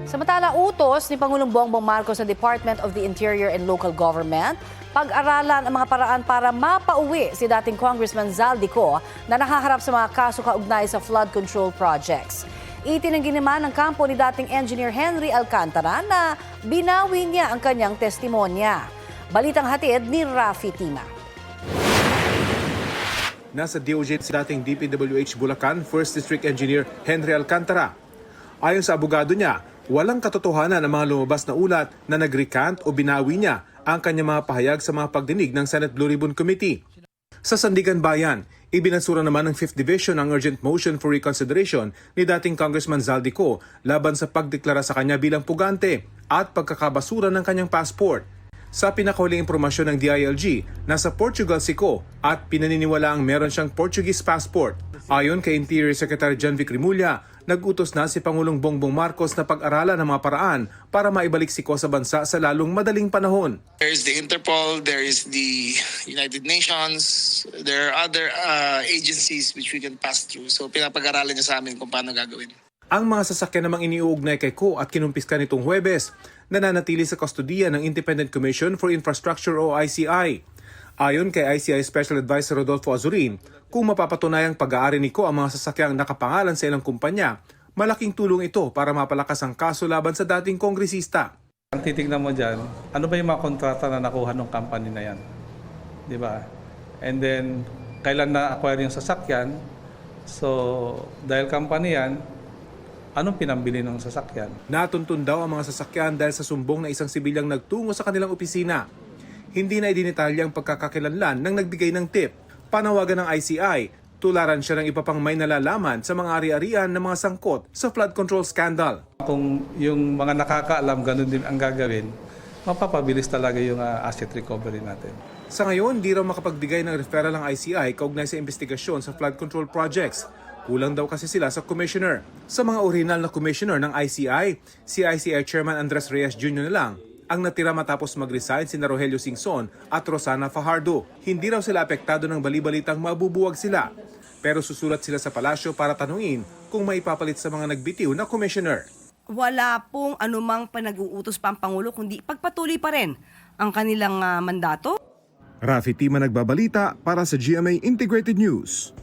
Samantala, utos ni Pangulong Bongbong Marcos sa Department of the Interior and Local Government, pag-aralan ang mga paraan para mapauwi si dating Congressman Zaldico na nakaharap sa mga kaso kaugnay sa flood control projects. Itinanggi naman ng kampo ni dating engineer Henry Alcantara na binawi niya ang kanyang testimonya. Balitang hatid ni Rafi Tima. Nasa DOJ si dating DPWH Bulacan First District Engineer Henry Alcantara. Ayon sa abogado niya, walang katotohanan ang mga lumabas na ulat na nag-recant o binawi niya ang kanyang mga pahayag sa mga pagdinig ng Senate Blue Ribbon Committee. Sa Sandigan Bayan, ibinansura naman ng 5th Division ang urgent motion for reconsideration ni dating Congressman Zaldico laban sa pagdeklara sa kanya bilang pugante at pagkakabasura ng kanyang passport. Sa pinakahuling impormasyon ng DILG, nasa Portugal si Co at pinaniniwalaang meron siyang Portuguese passport. Ayon kay Interior Secretary John Vic Rimulya, nag-utos na si Pangulong Bongbong Marcos na pag-aralan ang mga paraan para maibalik si Co sa bansa sa lalong madaling panahon. There is the Interpol, there is the United Nations, there are other agencies which we can pass through. So pinapag-aralan niya sa amin kung paano gagawin. Ang mga sasakyan namang iniuugnay kay Co at kinumpiska nitong Huwebes, nananatili sa kustodiya ng Independent Commission for Infrastructure o ICI. Ayon kay ICI Special Advisor Rodolfo Azurin, kung mapapatunayang pag-aari ni Co ang mga sasakyang nakapangalan sa ilang kumpanya, malaking tulong ito para mapalakas ang kaso laban sa dating kongresista. Ang titignan mo dyan, ano ba yung mga kontrata na nakuha ng company na yan? Di ba? And then, kailan na-acquire yung sasakyan? So, dahil company yan, anong pinambili ng sasakyan? Natuntun daw ang mga sasakyan dahil sa sumbong na isang sibilyang nagtungo sa kanilang opisina. Hindi na idinitalyang pagkakakilanlan ng nagbigay ng tip. Panawagan ng ICI, tularan siya ng iba pang may nalalaman sa mga ari-arian ng mga sangkot sa flood control scandal. Kung yung mga nakakaalam, ganun din ang gagawin, mapapabilis talaga yung asset recovery natin. Sa ngayon, di raw makapagbigay ng referral ang ICI kaugnay sa investigasyon sa flood control projects. Kulang daw kasi sila sa commissioner. Sa mga original na commissioner ng ICI, si ICI Chairman Andres Reyes Jr. na lang ang natira matapos mag-resign sina Rogelio Singson at Rosana Fajardo. Hindi raw sila apektado ng bali-balitang mabubuwag sila. Pero susulat sila sa palasyo para tanungin kung maipapalit sa mga nagbitiw na commissioner. Wala pong anumang panag-uutos pa ang Pangulo, kundi pagpatuloy pa rin ang kanilang mandato. Rafi Tima nagbabalita para sa GMA Integrated News.